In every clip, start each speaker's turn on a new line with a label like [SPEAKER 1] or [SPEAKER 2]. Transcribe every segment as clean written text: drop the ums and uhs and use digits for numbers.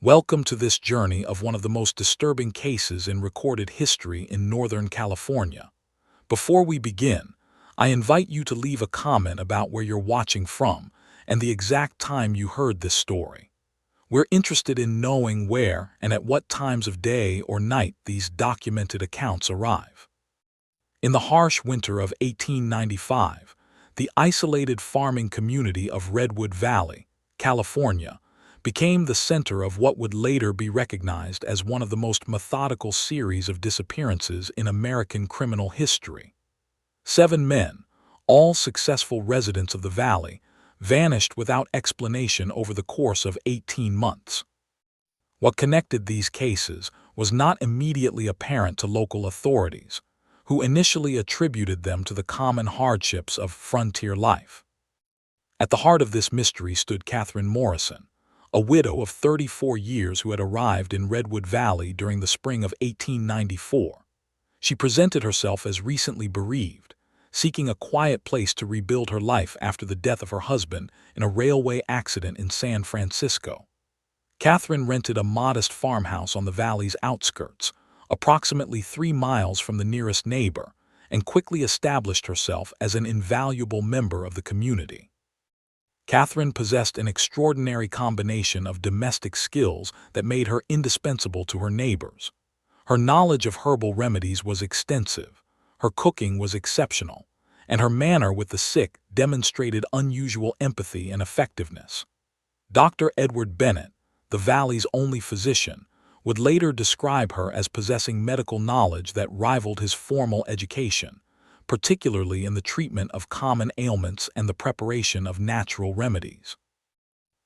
[SPEAKER 1] Welcome to this journey of one of the most disturbing cases in recorded history in Northern California. Before we begin, I invite you to leave a comment about where you're watching from and the exact time you heard this story. We're interested in knowing where and at what times of day or night these documented accounts arrive. In the harsh winter of 1895, the isolated farming community of Redwood Valley, California, became the center of what would later be recognized as one of the most methodical series of disappearances in American criminal history. 7 men, all successful residents of the valley, vanished without explanation over the course of 18 months. What connected these cases was not immediately apparent to local authorities, who initially attributed them to the common hardships of frontier life. At the heart of this mystery stood Catherine Morrison, a widow of 34 years who had arrived in Redwood Valley during the spring of 1894. She presented herself as recently bereaved, seeking a quiet place to rebuild her life after the death of her husband in a railway accident in San Francisco. Catherine rented a modest farmhouse on the valley's outskirts, approximately 3 miles from the nearest neighbor, and quickly established herself as an invaluable member of the community. Catherine possessed an extraordinary combination of domestic skills that made her indispensable to her neighbors. Her knowledge of herbal remedies was extensive, her cooking was exceptional, and her manner with the sick demonstrated unusual empathy and effectiveness. Dr. Edward Bennett, the valley's only physician, would later describe her as possessing medical knowledge that rivaled his formal education, particularly in the treatment of common ailments and the preparation of natural remedies.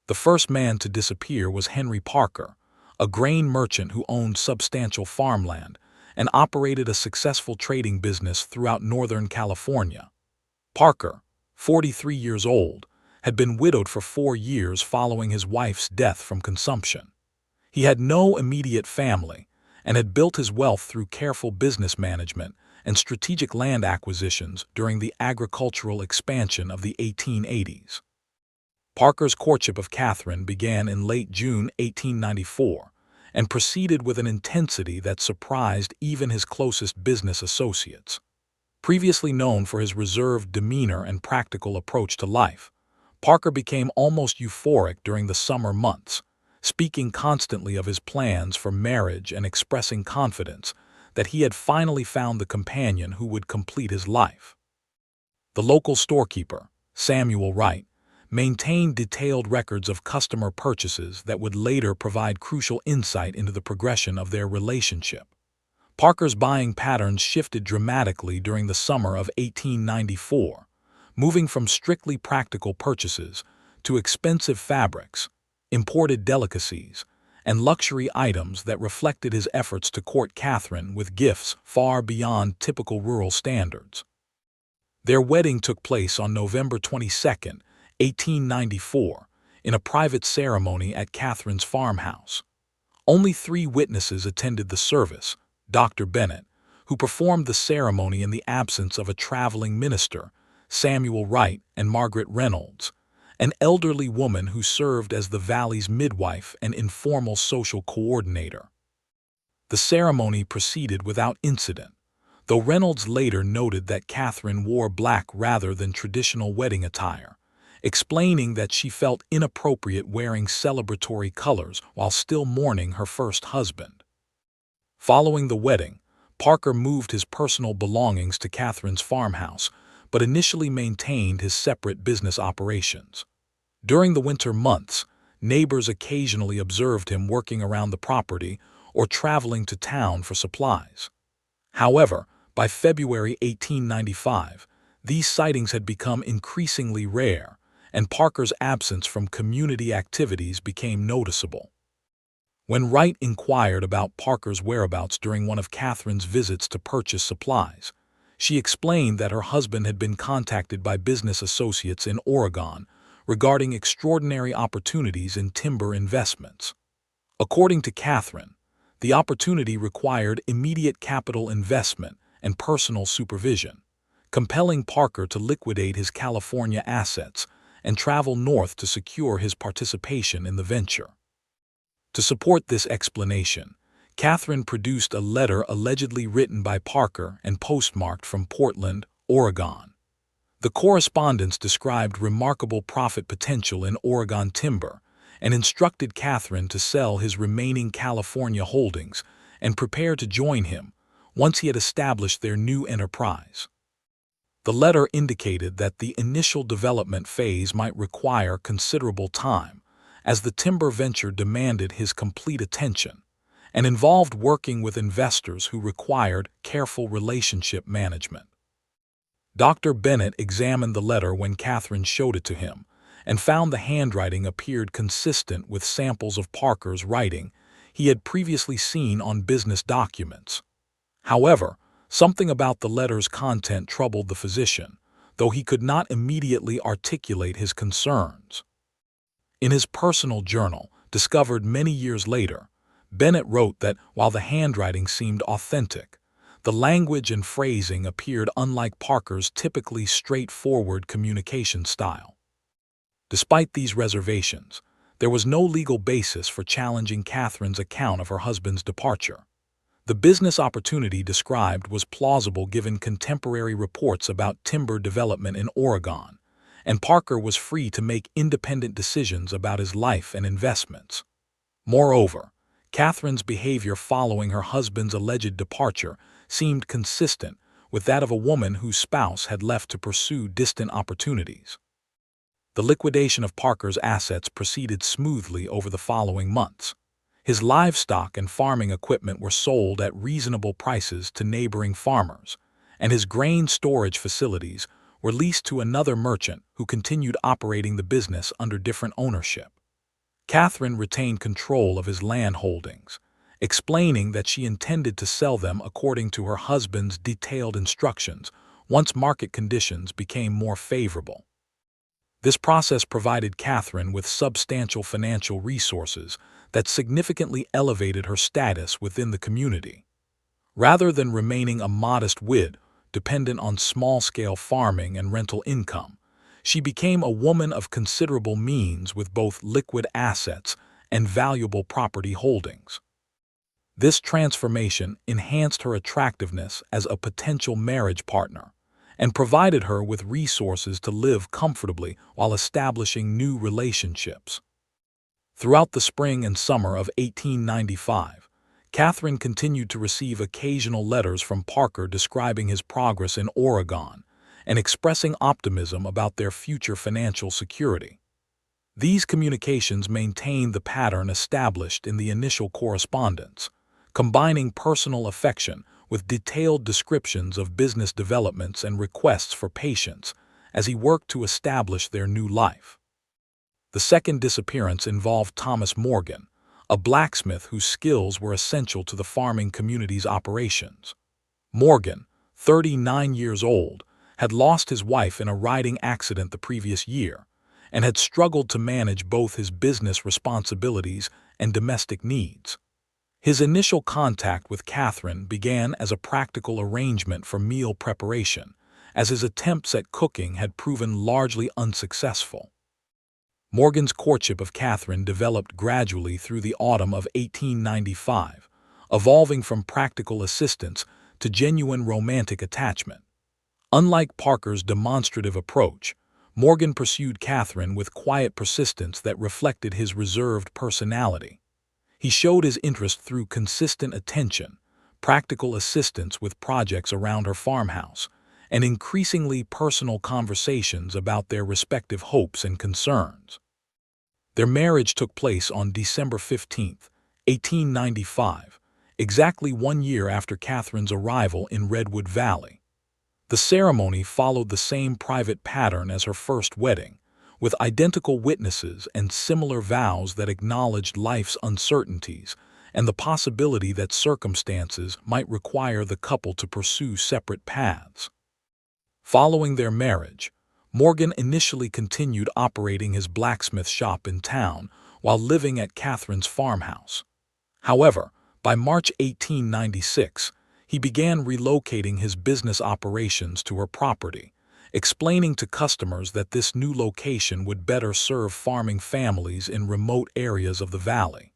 [SPEAKER 1] The first man to disappear was Henry Parker, a grain merchant who owned substantial farmland and operated a successful trading business throughout Northern California. Parker, 43 years old, had been widowed for 4 years following his wife's death from consumption. He had no immediate family and had built his wealth through careful business management and strategic land acquisitions during the agricultural expansion of the 1880s. Parker's courtship of Catherine began in late June 1894 and proceeded with an intensity that surprised even his closest business associates. Previously known for his reserved demeanor and practical approach to life, Parker became almost euphoric during the summer months, speaking constantly of his plans for marriage and expressing confidence that he had finally found the companion who would complete his life. The local storekeeper, Samuel Wright, maintained detailed records of customer purchases that would later provide crucial insight into the progression of their relationship. Parker's buying patterns shifted dramatically during the summer of 1894, moving from strictly practical purchases to expensive fabrics, imported delicacies, and luxury items that reflected his efforts to court Catherine with gifts far beyond typical rural standards. Their wedding took place on November 22, 1894, in a private ceremony at Catherine's farmhouse. Only 3 witnesses attended the service: Dr. Bennett, who performed the ceremony in the absence of a traveling minister, Samuel Wright, and Margaret Reynolds, an elderly woman who served as the valley's midwife and informal social coordinator. The ceremony proceeded without incident, though Reynolds later noted that Catherine wore black rather than traditional wedding attire, explaining that she felt inappropriate wearing celebratory colors while still mourning her first husband. Following the wedding, Parker moved his personal belongings to Catherine's farmhouse, but initially maintained his separate business operations. During the winter months, neighbors occasionally observed him working around the property or traveling to town for supplies. However, by February 1895, these sightings had become increasingly rare, and Parker's absence from community activities became noticeable. When Wright inquired about Parker's whereabouts during one of Catherine's visits to purchase supplies, she explained that her husband had been contacted by business associates in Oregon regarding extraordinary opportunities in timber investments. According to Catherine, the opportunity required immediate capital investment and personal supervision, compelling Parker to liquidate his California assets and travel north to secure his participation in the venture. To support this explanation, Catherine produced a letter allegedly written by Parker and postmarked from Portland, Oregon. The correspondence described remarkable profit potential in Oregon timber and instructed Catherine to sell his remaining California holdings and prepare to join him once he had established their new enterprise. The letter indicated that the initial development phase might require considerable time, as the timber venture demanded his complete attention and involved working with investors who required careful relationship management. Dr. Bennett examined the letter when Catherine showed it to him and found the handwriting appeared consistent with samples of Parker's writing he had previously seen on business documents. However, something about the letter's content troubled the physician, though he could not immediately articulate his concerns. In his personal journal, discovered many years later, Bennett wrote that while the handwriting seemed authentic, the language and phrasing appeared unlike Parker's typically straightforward communication style. Despite these reservations, there was no legal basis for challenging Catherine's account of her husband's departure. The business opportunity described was plausible given contemporary reports about timber development in Oregon, and Parker was free to make independent decisions about his life and investments. Moreover, Catherine's behavior following her husband's alleged departure seemed consistent with that of a woman whose spouse had left to pursue distant opportunities. The liquidation of Parker's assets proceeded smoothly over the following months. His livestock and farming equipment were sold at reasonable prices to neighboring farmers, and his grain storage facilities were leased to another merchant who continued operating the business under different ownership. Catherine retained control of his land holdings, explaining that she intended to sell them according to her husband's detailed instructions once market conditions became more favorable. This process provided Catherine with substantial financial resources that significantly elevated her status within the community. Rather than remaining a modest widow dependent on small-scale farming and rental income, she became a woman of considerable means with both liquid assets and valuable property holdings. This transformation enhanced her attractiveness as a potential marriage partner and provided her with resources to live comfortably while establishing new relationships. Throughout the spring and summer of 1895, Catherine continued to receive occasional letters from Parker describing his progress in Oregon and expressing optimism about their future financial security. These communications maintained the pattern established in the initial correspondence, combining personal affection with detailed descriptions of business developments and requests for patience as he worked to establish their new life. The second disappearance involved Thomas Morgan, a blacksmith whose skills were essential to the farming community's operations. Morgan, 39 years old, had lost his wife in a riding accident the previous year and had struggled to manage both his business responsibilities and domestic needs. His initial contact with Catherine began as a practical arrangement for meal preparation, as his attempts at cooking had proven largely unsuccessful. Morgan's courtship of Catherine developed gradually through the autumn of 1895, evolving from practical assistance to genuine romantic attachment. Unlike Parker's demonstrative approach, Morgan pursued Catherine with quiet persistence that reflected his reserved personality. He showed his interest through consistent attention, practical assistance with projects around her farmhouse, and increasingly personal conversations about their respective hopes and concerns. Their marriage took place on December 15, 1895, exactly 1 year after Catherine's arrival in Redwood Valley. The ceremony followed the same private pattern as her first wedding, with identical witnesses and similar vows that acknowledged life's uncertainties and the possibility that circumstances might require the couple to pursue separate paths. Following their marriage, Morgan initially continued operating his blacksmith shop in town while living at Catherine's farmhouse. However, by March 1896, he began relocating his business operations to her property, explaining to customers that this new location would better serve farming families in remote areas of the valley.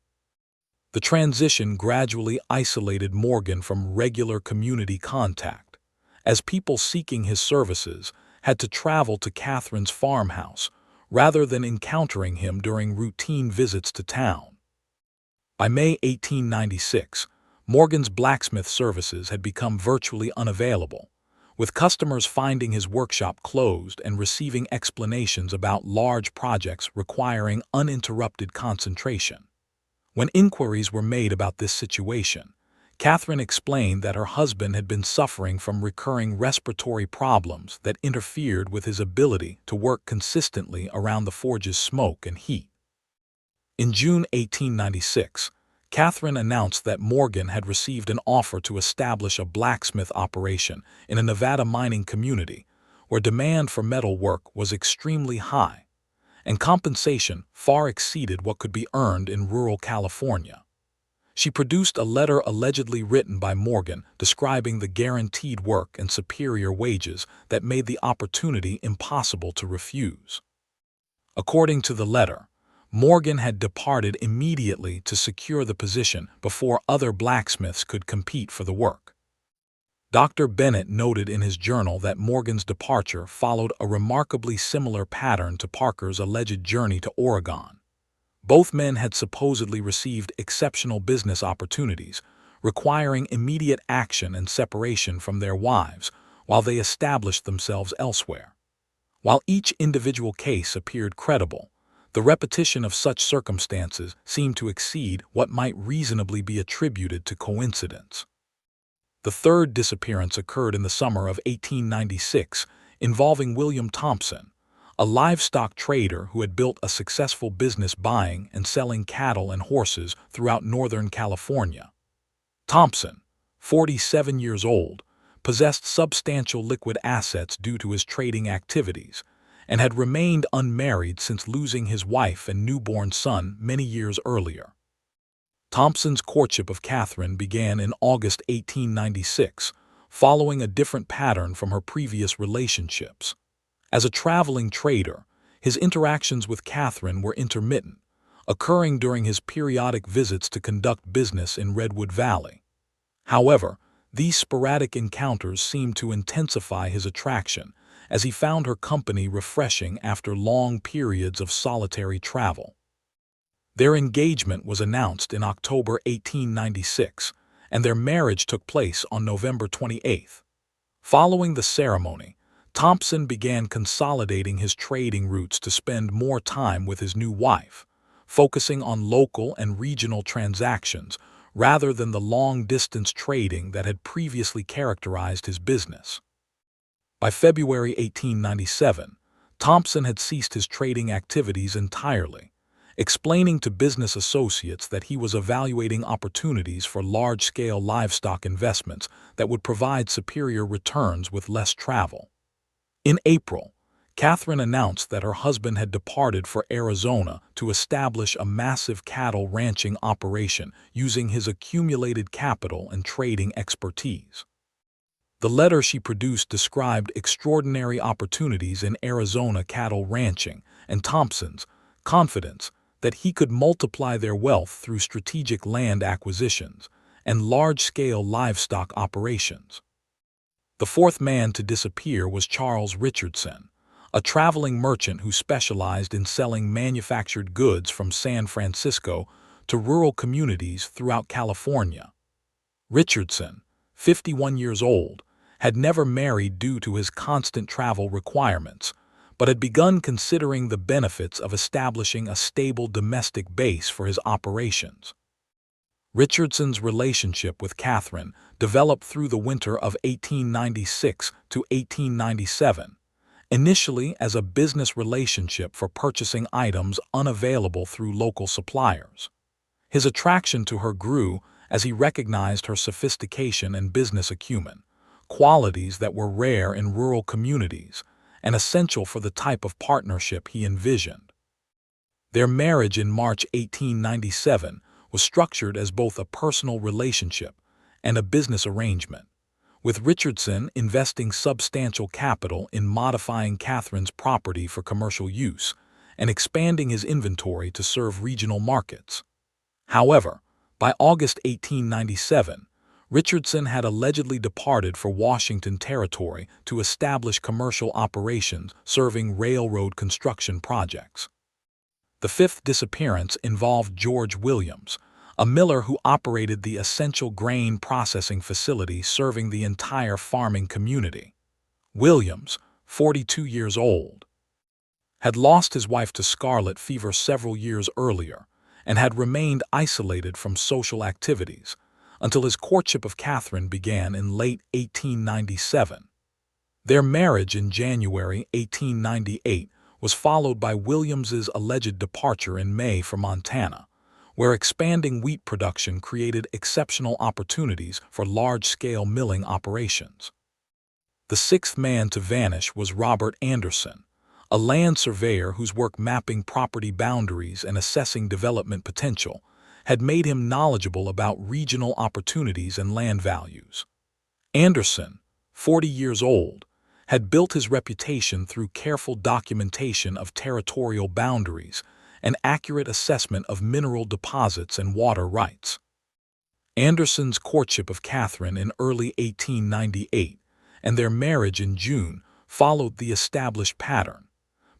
[SPEAKER 1] The transition gradually isolated Morgan from regular community contact, as people seeking his services had to travel to Catherine's farmhouse rather than encountering him during routine visits to town. By May 1896, Morgan's blacksmith services had become virtually unavailable, with customers finding his workshop closed and receiving explanations about large projects requiring uninterrupted concentration. When inquiries were made about this situation, Catherine explained that her husband had been suffering from recurring respiratory problems that interfered with his ability to work consistently around the forge's smoke and heat. In June 1896, Catherine announced that Morgan had received an offer to establish a blacksmith operation in a Nevada mining community where demand for metal work was extremely high, and compensation far exceeded what could be earned in rural California. She produced a letter allegedly written by Morgan describing the guaranteed work and superior wages that made the opportunity impossible to refuse. According to the letter, Morgan had departed immediately to secure the position before other blacksmiths could compete for the work. Dr. Bennett noted in his journal that Morgan's departure followed a remarkably similar pattern to Parker's alleged journey to Oregon. Both men had supposedly received exceptional business opportunities, requiring immediate action and separation from their wives while they established themselves elsewhere. While each individual case appeared credible, the repetition of such circumstances seemed to exceed what might reasonably be attributed to coincidence. The third disappearance occurred in the summer of 1896, involving William Thompson, a livestock trader who had built a successful business buying and selling cattle and horses throughout Northern California. Thompson, 47 years old, possessed substantial liquid assets due to his trading activities, and had remained unmarried since losing his wife and newborn son many years earlier. Thompson's courtship of Catherine began in August 1896, following a different pattern from her previous relationships. As a traveling trader, his interactions with Catherine were intermittent, occurring during his periodic visits to conduct business in Redwood Valley. However, these sporadic encounters seemed to intensify his attraction, as he found her company refreshing after long periods of solitary travel. Their engagement was announced in October 1896, and their marriage took place on November 28. Following the ceremony, Thompson began consolidating his trading routes to spend more time with his new wife, focusing on local and regional transactions rather than the long-distance trading that had previously characterized his business. By February 1897, Thompson had ceased his trading activities entirely, explaining to business associates that he was evaluating opportunities for large-scale livestock investments that would provide superior returns with less travel. In April, Catherine announced that her husband had departed for Arizona to establish a massive cattle ranching operation using his accumulated capital and trading expertise. The letter she produced described extraordinary opportunities in Arizona cattle ranching and Thompson's confidence that he could multiply their wealth through strategic land acquisitions and large-scale livestock operations. The fourth man to disappear was Charles Richardson, a traveling merchant who specialized in selling manufactured goods from San Francisco to rural communities throughout California. Richardson, 51 years old, had never married due to his constant travel requirements, but had begun considering the benefits of establishing a stable domestic base for his operations. Richardson's relationship with Catherine developed through the winter of 1896 to 1897, initially as a business relationship for purchasing items unavailable through local suppliers. His attraction to her grew as he recognized her sophistication and business acumen, qualities that were rare in rural communities and essential for the type of partnership he envisioned. Their marriage in March 1897 was structured as both a personal relationship and a business arrangement, with Richardson investing substantial capital in modifying Catherine's property for commercial use and expanding his inventory to serve regional markets. However, By August 1897, Richardson had allegedly departed for Washington Territory to establish commercial operations serving railroad construction projects. The fifth disappearance involved George Williams, a miller who operated the essential grain processing facility serving the entire farming community. Williams, 42 years old, had lost his wife to scarlet fever several years earlier and had remained isolated from social activities until his courtship of Catherine began in late 1897. Their marriage in January 1898 was followed by Williams's alleged departure in May for Montana, where expanding wheat production created exceptional opportunities for large-scale milling operations. The sixth man to vanish was Robert Anderson, a land surveyor whose work mapping property boundaries and assessing development potential had made him knowledgeable about regional opportunities and land values. Anderson, 40 years old, had built his reputation through careful documentation of territorial boundaries and accurate assessment of mineral deposits and water rights. Anderson's courtship of Catherine in early 1898 and their marriage in June followed the established pattern,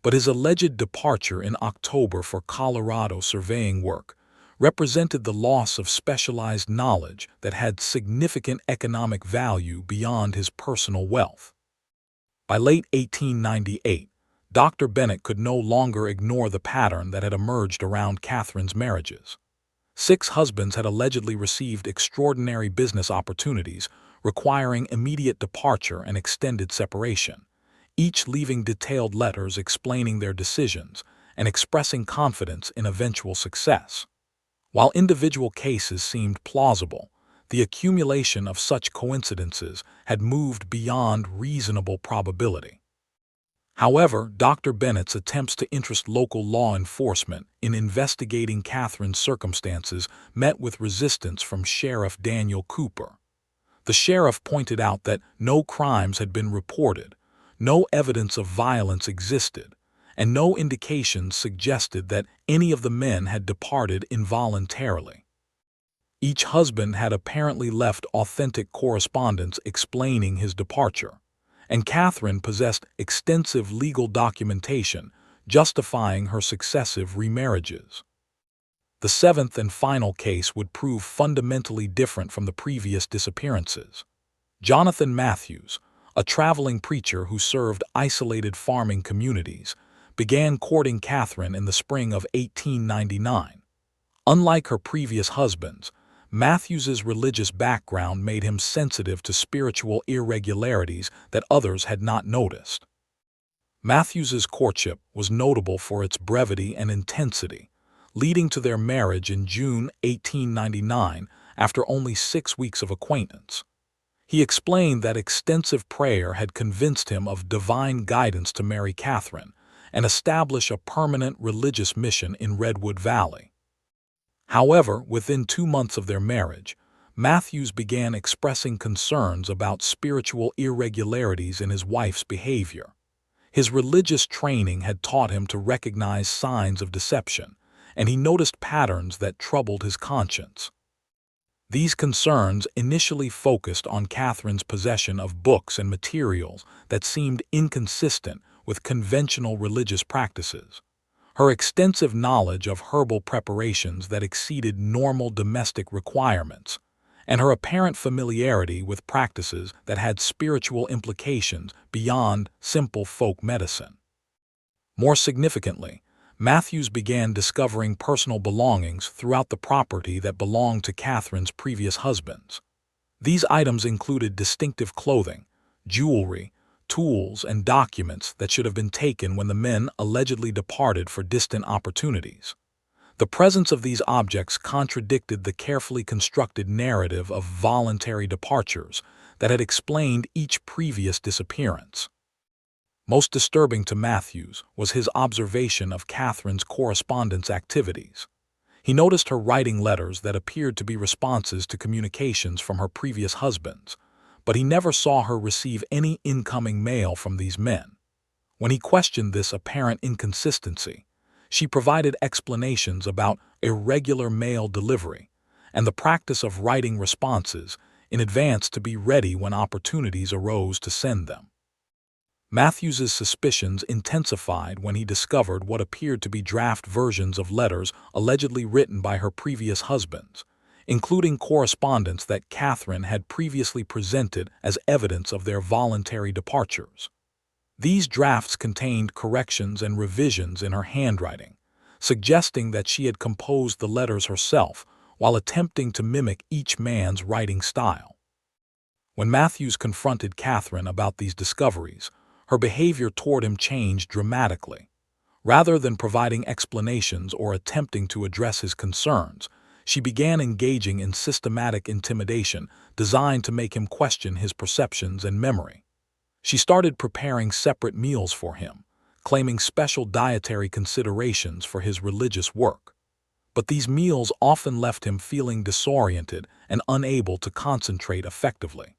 [SPEAKER 1] but his alleged departure in October for Colorado surveying work represented the loss of specialized knowledge that had significant economic value beyond his personal wealth. By late 1898, Dr. Bennett could no longer ignore the pattern that had emerged around Catherine's marriages. 6 husbands had allegedly received extraordinary business opportunities requiring immediate departure and extended separation, each leaving detailed letters explaining their decisions and expressing confidence in eventual success. While individual cases seemed plausible, the accumulation of such coincidences had moved beyond reasonable probability. However, Dr. Bennett's attempts to interest local law enforcement in investigating Catherine's circumstances met with resistance from Sheriff Daniel Cooper. The sheriff pointed out that no crimes had been reported, no evidence of violence existed, and no indications suggested that any of the men had departed involuntarily. Each husband had apparently left authentic correspondence explaining his departure, and Catherine possessed extensive legal documentation justifying her successive remarriages. The seventh and final case would prove fundamentally different from the previous disappearances. Jonathan Matthews, a traveling preacher who served isolated farming communities, began courting Catherine in the spring of 1899. Unlike her previous husbands, Matthews's religious background made him sensitive to spiritual irregularities that others had not noticed. Matthews's courtship was notable for its brevity and intensity, leading to their marriage in June 1899 after only 6 weeks of acquaintance. He explained that extensive prayer had convinced him of divine guidance to marry Catherine and establish a permanent religious mission in Redwood Valley. However, within 2 months of their marriage, Matthews began expressing concerns about spiritual irregularities in his wife's behavior. His religious training had taught him to recognize signs of deception, and he noticed patterns that troubled his conscience. These concerns initially focused on Catherine's possession of books and materials that seemed inconsistent with conventional religious practices, her extensive knowledge of herbal preparations that exceeded normal domestic requirements, and her apparent familiarity with practices that had spiritual implications beyond simple folk medicine. More significantly, Matthews began discovering personal belongings throughout the property that belonged to Catherine's previous husbands. These items included distinctive clothing, jewelry, tools, and documents that should have been taken when the men allegedly departed for distant opportunities. The presence of these objects contradicted the carefully constructed narrative of voluntary departures that had explained each previous disappearance. Most disturbing to Matthews was his observation of Catherine's correspondence activities. He noticed her writing letters that appeared to be responses to communications from her previous husbands, but he never saw her receive any incoming mail from these men. When he questioned this apparent inconsistency, she provided explanations about irregular mail delivery and the practice of writing responses in advance to be ready when opportunities arose to send them. Matthews's suspicions intensified when he discovered what appeared to be draft versions of letters allegedly written by her previous husbands, including correspondence that Catherine had previously presented as evidence of their voluntary departures. These drafts contained corrections and revisions in her handwriting, suggesting that she had composed the letters herself while attempting to mimic each man's writing style. When Matthews confronted Catherine about these discoveries, her behavior toward him changed dramatically. Rather than providing explanations or attempting to address his concerns, she began engaging in systematic intimidation designed to make him question his perceptions and memory. She started preparing separate meals for him, claiming special dietary considerations for his religious work. But these meals often left him feeling disoriented and unable to concentrate effectively.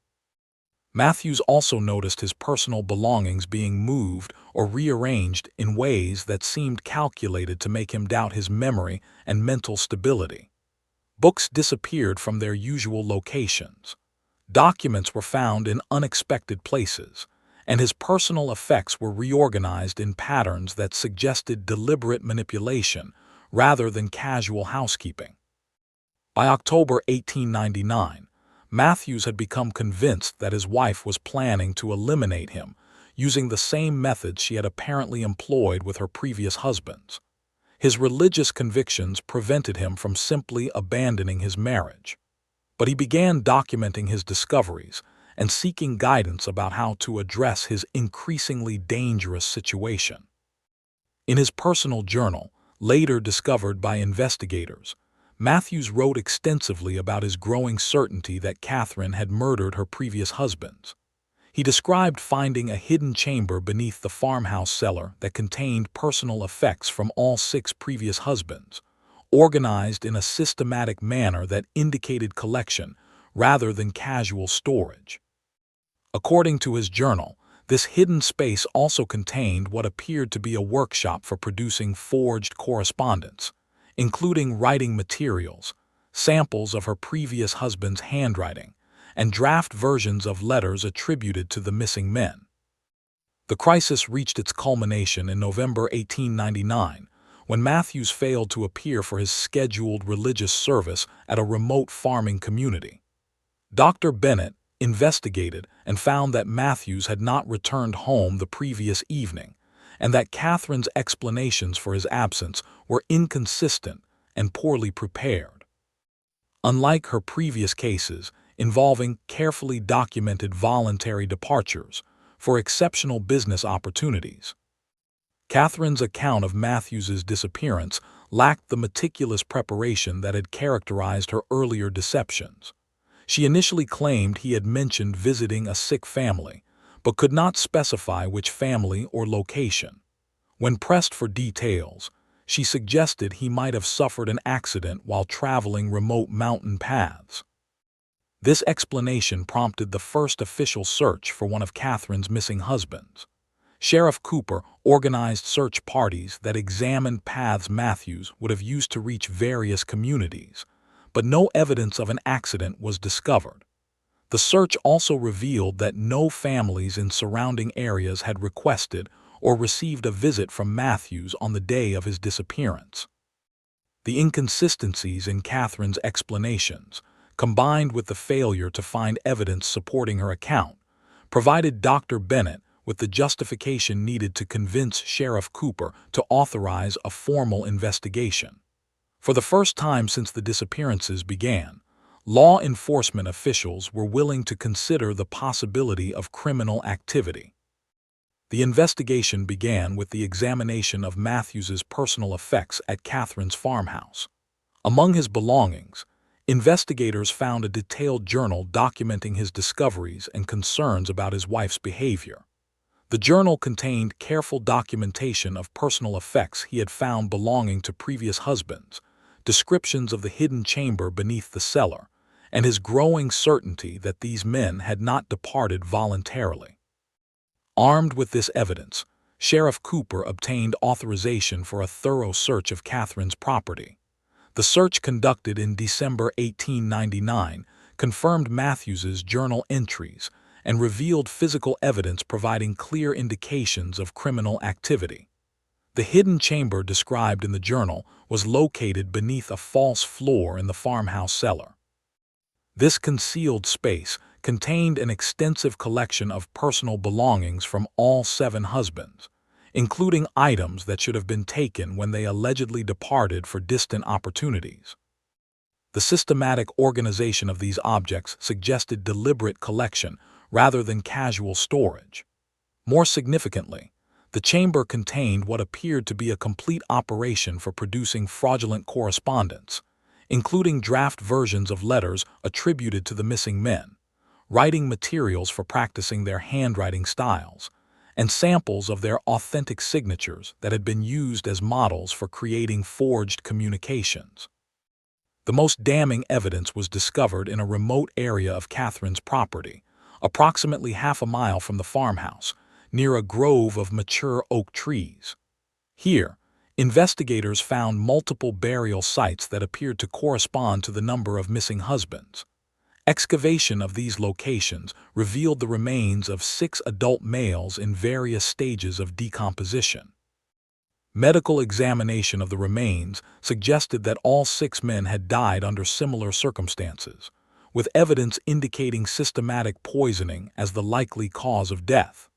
[SPEAKER 1] Matthews also noticed his personal belongings being moved or rearranged in ways that seemed calculated to make him doubt his memory and mental stability. Books disappeared from their usual locations. Documents were found in unexpected places, and his personal effects were reorganized in patterns that suggested deliberate manipulation rather than casual housekeeping. By October 1899, Matthews had become convinced that his wife was planning to eliminate him using the same methods she had apparently employed with her previous husbands. His religious convictions prevented him from simply abandoning his marriage, but he began documenting his discoveries and seeking guidance about how to address his increasingly dangerous situation. In his personal journal, later discovered by investigators, Matthews wrote extensively about his growing certainty that Catherine had murdered her previous husbands. He described finding a hidden chamber beneath the farmhouse cellar that contained personal effects from all 6 previous husbands, organized in a systematic manner that indicated collection rather than casual storage. According to his journal, this hidden space also contained what appeared to be a workshop for producing forged correspondence, including writing materials, samples of her previous husband's handwriting, and draft versions of letters attributed to the missing men. The crisis reached its culmination in November 1899, when Matthews failed to appear for his scheduled religious service at a remote farming community. Dr. Bennett investigated and found that Matthews had not returned home the previous evening, and that Catherine's explanations for his absence were inconsistent and poorly prepared. Unlike her previous cases involving carefully documented voluntary departures for exceptional business opportunities, Catherine's account of Matthews's disappearance lacked the meticulous preparation that had characterized her earlier deceptions. She initially claimed he had mentioned visiting a sick family, but could not specify which family or location. When pressed for details, she suggested he might have suffered an accident while traveling remote mountain paths. This explanation prompted the first official search for one of Catherine's missing husbands. Sheriff Cooper organized search parties that examined paths Matthews would have used to reach various communities, but no evidence of an accident was discovered. The search also revealed that no families in surrounding areas had requested or received a visit from Matthews on the day of his disappearance. The inconsistencies in Catherine's explanations, combined with the failure to find evidence supporting her account, provided Dr. Bennett with the justification needed to convince Sheriff Cooper to authorize a formal investigation. For the first time since the disappearances began, law enforcement officials were willing to consider the possibility of criminal activity. The investigation began with the examination of Matthews's personal effects at Catherine's farmhouse. Among his belongings, investigators found a detailed journal documenting his discoveries and concerns about his wife's behavior. The journal contained careful documentation of personal effects he had found belonging to previous husbands, descriptions of the hidden chamber beneath the cellar, and his growing certainty that these men had not departed voluntarily. Armed with this evidence, Sheriff Cooper obtained authorization for a thorough search of Catherine's property. The search conducted in December 1899 confirmed Matthews's journal entries and revealed physical evidence providing clear indications of criminal activity. The hidden chamber described in the journal was located beneath a false floor in the farmhouse cellar. This concealed space contained an extensive collection of personal belongings from all 7 husbands, including items that should have been taken when they allegedly departed for distant opportunities. The systematic organization of these objects suggested deliberate collection rather than casual storage. More significantly, the chamber contained what appeared to be a complete operation for producing fraudulent correspondence, including draft versions of letters attributed to the missing men, writing materials for practicing their handwriting styles, and samples of their authentic signatures that had been used as models for creating forged communications. The most damning evidence was discovered in a remote area of Catherine's property, approximately half a mile from the farmhouse, near a grove of mature oak trees. Here, investigators found multiple burial sites that appeared to correspond to the number of missing husbands. Excavation of these locations revealed the remains of 6 adult males in various stages of decomposition. Medical examination of the remains suggested that all 6 men had died under similar circumstances, with evidence indicating systematic poisoning as the likely cause of death.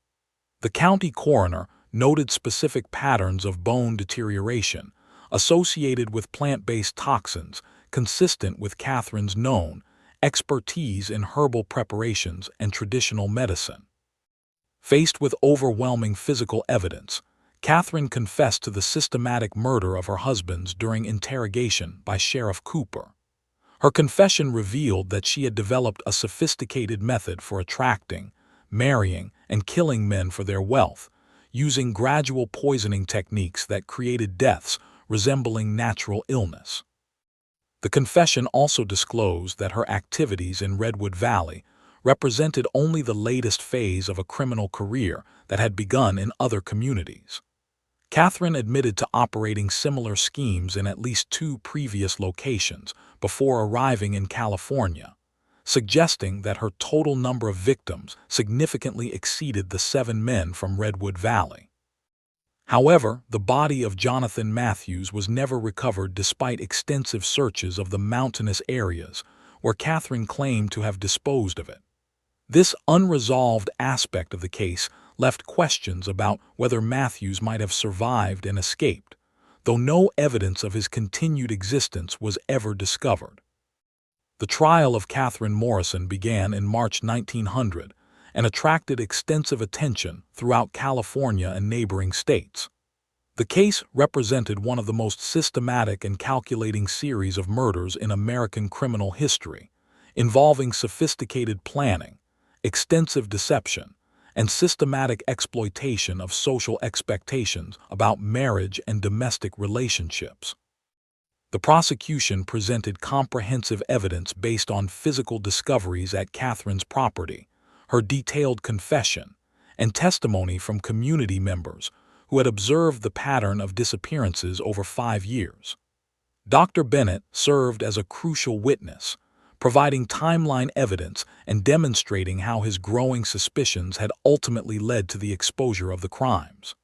[SPEAKER 1] The county coroner noted specific patterns of bone deterioration associated with plant-based toxins consistent with Catherine's known expertise in herbal preparations and traditional medicine. Faced with overwhelming physical evidence, Catherine confessed to the systematic murder of her husbands during interrogation by Sheriff Cooper. Her confession revealed that she had developed a sophisticated method for attracting, marrying, and killing men for their wealth, using gradual poisoning techniques that created deaths resembling natural illness. The confession also disclosed that her activities in Redwood Valley represented only the latest phase of a criminal career that had begun in other communities. Catherine admitted to operating similar schemes in at least 2 previous locations before arriving in California, suggesting that her total number of victims significantly exceeded the 7 men from Redwood Valley. However, the body of Jonathan Matthews was never recovered despite extensive searches of the mountainous areas where Catherine claimed to have disposed of it. This unresolved aspect of the case left questions about whether Matthews might have survived and escaped, though no evidence of his continued existence was ever discovered. The trial of Catherine Morrison began in March 1900 and attracted extensive attention throughout California and neighboring states. The case represented one of the most systematic and calculating series of murders in American criminal history, involving sophisticated planning, extensive deception, and systematic exploitation of social expectations about marriage and domestic relationships. The prosecution presented comprehensive evidence based on physical discoveries at Catherine's property, her detailed confession, and testimony from community members who had observed the pattern of disappearances over 5 years. Dr. Bennett served as a crucial witness, providing timeline evidence and demonstrating how his growing suspicions had ultimately led to the exposure of the crimes.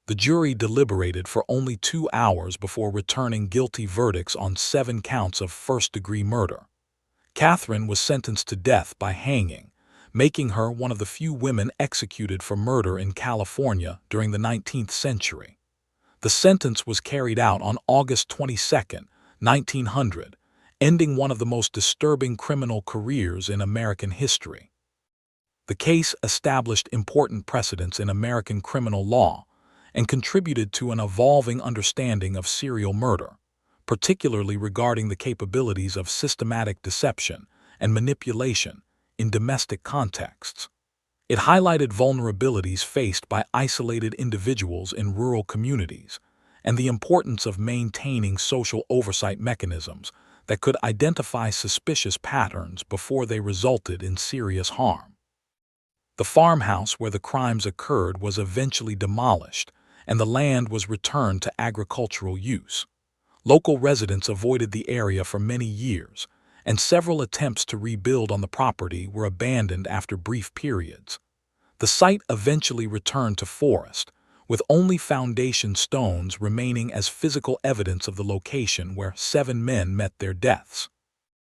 [SPEAKER 1] The jury deliberated for only 2 hours before returning guilty verdicts on 7 counts of first-degree murder. Catherine was sentenced to death by hanging, making her one of the few women executed for murder in California during the 19th century. The sentence was carried out on August 22, 1900, ending one of the most disturbing criminal careers in American history. The case established important precedents in American criminal law and contributed to an evolving understanding of serial murder, particularly regarding the capabilities of systematic deception and manipulation in domestic contexts. It highlighted vulnerabilities faced by isolated individuals in rural communities and the importance of maintaining social oversight mechanisms that could identify suspicious patterns before they resulted in serious harm. The farmhouse where the crimes occurred was eventually demolished, and the land was returned to agricultural use. Local residents avoided the area for many years, and several attempts to rebuild on the property were abandoned after brief periods. The site eventually returned to forest, with only foundation stones remaining as physical evidence of the location where 7 men met their deaths.